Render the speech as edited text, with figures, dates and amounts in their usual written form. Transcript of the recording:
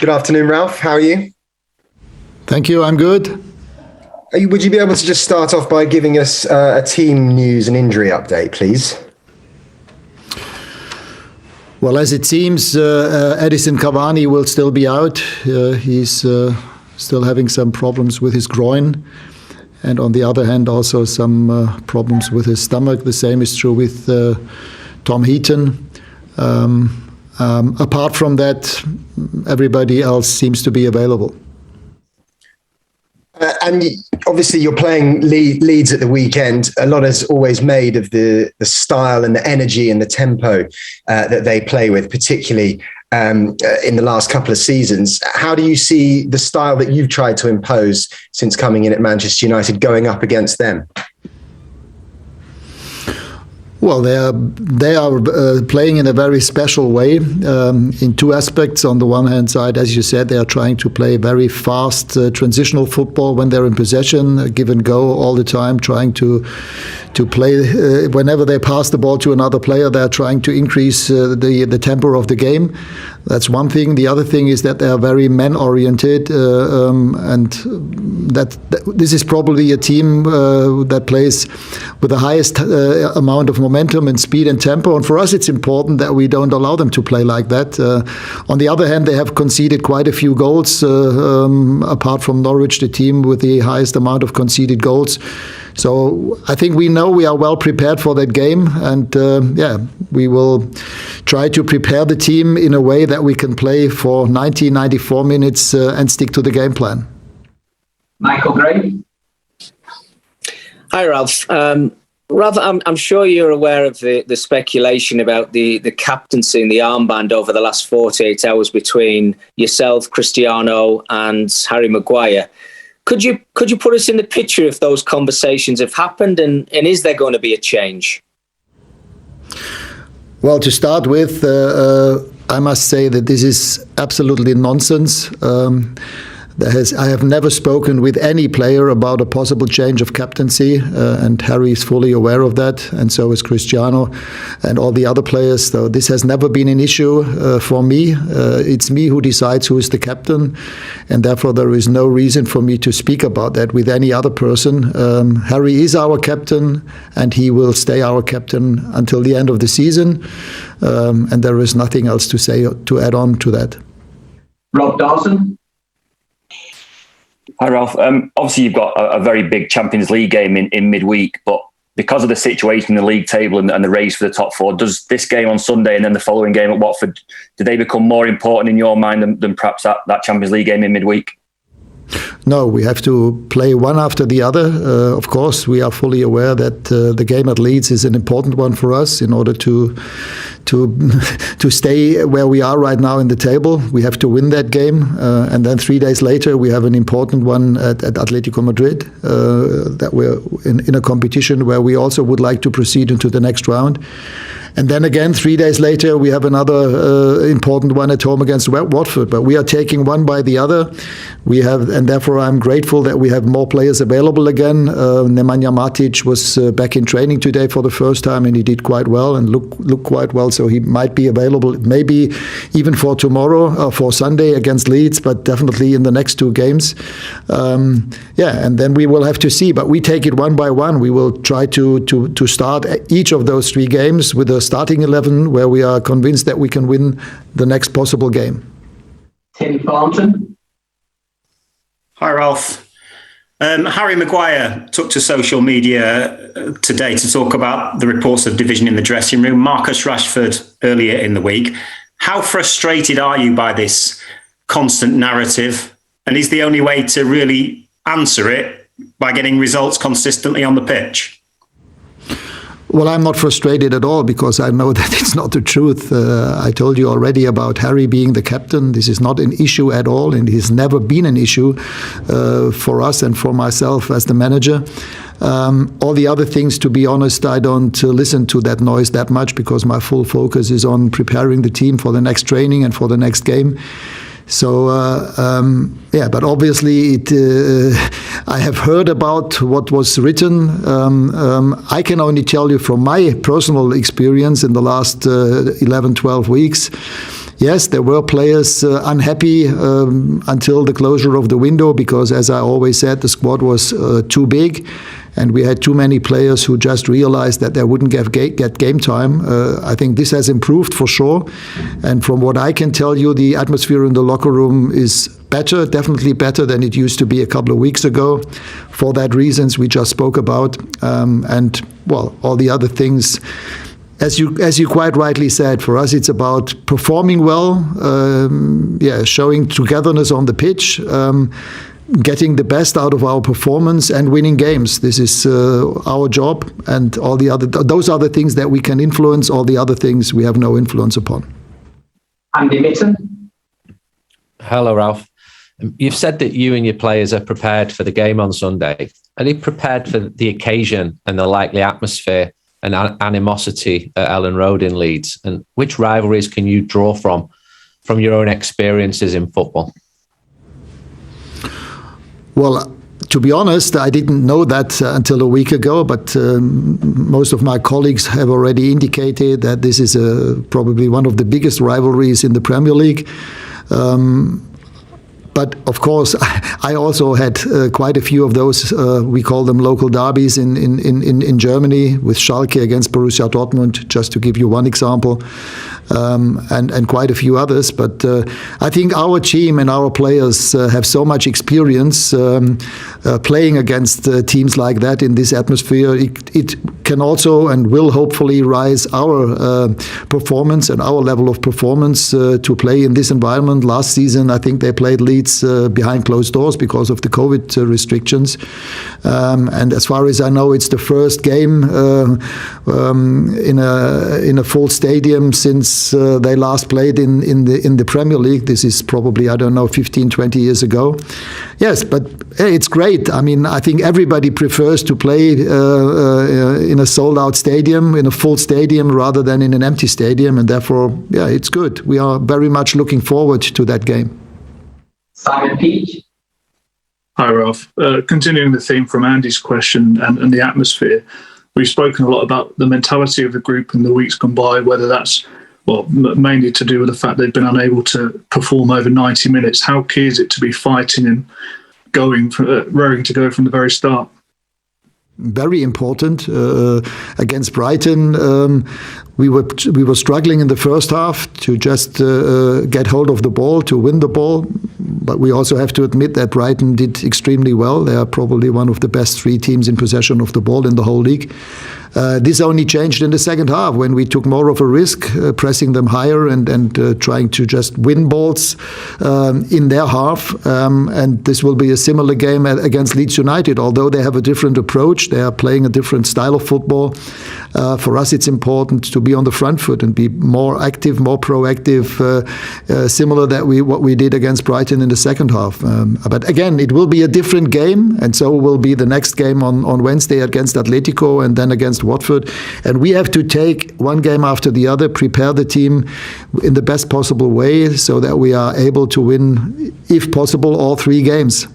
Good afternoon, Ralf. How are you? Thank you. I'm good. Would you be able to just start off by giving us a team news and injury update, please? Well, as it seems, Edison Cavani will still be out. He's still having some problems with his groin. And on the other hand, also some problems with his stomach. The same is true with Tom Heaton. Apart from that, everybody else seems to be available. And obviously you're playing Leeds at the weekend. A lot is always made of the style and the energy and the tempo that they play with, particularly in the last couple of seasons. How do you see the style that you've tried to impose since coming in at Manchester United going up against them? Well, they are playing in a very special way in two aspects. On the one hand side, as you said, they are trying to play very fast transitional football when they're in possession, give and go all the time, trying to play whenever they pass the ball to another player. They're trying to increase the tempo of the game. That's one thing. The other thing is that they are very man-oriented, and that this is probably a team that plays with the highest amount of momentum and speed and tempo. And for us, it's important that we don't allow them to play like that. On the other hand, they have conceded quite a few goals, apart from Norwich, the team with the highest amount of conceded goals. So I think we know we are well prepared for that game, and we will try to prepare the team in a way that we can play for 90, 94 minutes and stick to the game plan. Michael Gray. Hi, Ralf. Ralf, I'm sure you're aware of the speculation about the captaincy and the armband over the last 48 hours between yourself, Cristiano, and Harry Maguire. Could you put us in the picture if those conversations have happened, and is there going to be a change? Well, to start with, I must say that this is absolutely nonsense. I have never spoken with any player about a possible change of captaincy, and Harry is fully aware of that, and so is Cristiano and all the other players. So this has never been an issue for me. It's me who decides who is the captain, and therefore there is no reason for me to speak about that with any other person. Harry is our captain, and he will stay our captain until the end of the season, and there is nothing else to say to add on to that. Rob Dawson. Hi, Ralf. Obviously, you've got a very big Champions League game in midweek, but because of the situation in the league table and the race for the top four, does this game on Sunday and then the following game at Watford, do they become more important in your mind than perhaps that Champions League game in midweek? No, we have to play one after the other. Of course, we are fully aware that the game at Leeds is an important one for us in order to stay where we are right now in the table. We have to win that game, and then 3 days later we have an important one at Atletico Madrid that we're in a competition where we also would like to proceed into the next round. And then again, 3 days later, we have another important one at home against Watford. But we are taking one by the other. And therefore, I'm grateful that we have more players available again. Nemanja Matic was back in training today for the first time, and he did quite well and looked quite well. So he might be available, maybe even for tomorrow, for Sunday against Leeds, but definitely in the next two games. And then we will have to see. But we take it one by one. We will try to start each of those three games with a starting 11 where we are convinced that we can win the next possible game. Tim Thornton. Hi, Ralf. Harry Maguire took to social media today to talk about the reports of division in the dressing room. Marcus Rashford earlier in the week. How frustrated are you by this constant narrative? And is the only way to really answer it by getting results consistently on the pitch? Well, I'm not frustrated at all because I know that it's not the truth. I told you already about Harry being the captain. This is not an issue at all, and it has never been an issue for us and for myself as the manager. All the other things, to be honest, I don't listen to that noise that much because my full focus is on preparing the team for the next training and for the next game. So, but obviously I have heard about what was written. I can only tell you from my personal experience in the last 11, 12 weeks, yes, there were players unhappy until the closure of the window because, as I always said, the squad was too big. And we had too many players who just realized that they wouldn't get game time. I think this has improved for sure. And from what I can tell you, the atmosphere in the locker room is better, definitely better than it used to be a couple of weeks ago. For that reasons we just spoke about. And, well, all the other things, as you quite rightly said, for us it's about performing well, showing togetherness on the pitch, getting the best out of our performance and winning games. This is our job, and all the other those are the things that we can influence. All the other things we have no influence upon. Andy Mitten. Hello, Ralf. You've said that you and your players are prepared for the game on Sunday. Are they prepared for the occasion and the likely atmosphere and animosity at Ellen Road in Leeds? And which rivalries can you draw from your own experiences in football? Well, to be honest, I didn't know that until a week ago, but most of my colleagues have already indicated that this is probably one of the biggest rivalries in the Premier League. But of course, I also had quite a few of those. We call them local derbies in Germany, with Schalke against Borussia Dortmund, just to give you one example, and quite a few others. But I think our team and our players have so much experience playing against teams like that in this atmosphere. It can also and will hopefully rise our performance and our level of performance to play in this environment. Last season, I think they played Leeds behind closed doors because of the COVID restrictions. And as far as I know, it's the first game in a full stadium since they last played in the Premier League. This is probably, 15, 20 years ago. Yes, but hey, it's great. I mean, I think everybody prefers to play in a sold-out stadium, in a full stadium, rather than in an empty stadium. And therefore, yeah, it's good. We are very much looking forward to that game. Simon Peach. Hi, Ralf. Continuing the theme from Andy's question and the atmosphere, we've spoken a lot about the mentality of the group in the weeks gone by, whether that's mainly to do with the fact they've been unable to perform over 90 minutes. How key is it to be fighting and raring to go from the very start? Very important. Against Brighton, we were struggling in the first half to just get hold of the ball, to win the ball. But we also have to admit that Brighton did extremely well. They are probably one of the best three teams in possession of the ball in the whole league. This only changed in the second half when we took more of a risk, pressing them higher and trying to just win balls in their half. And this will be a similar game against Leeds United, although they have a different approach. They are playing a different style of football. For us, it's important to be on the front foot and be more active, more proactive, similar that what we did against Brighton in the second half. But again, it will be a different game, and so will be the next game on Wednesday against Atletico and then against Watford. And we have to take one game after the other, prepare the team in the best possible way so that we are able to win, if possible, all three games.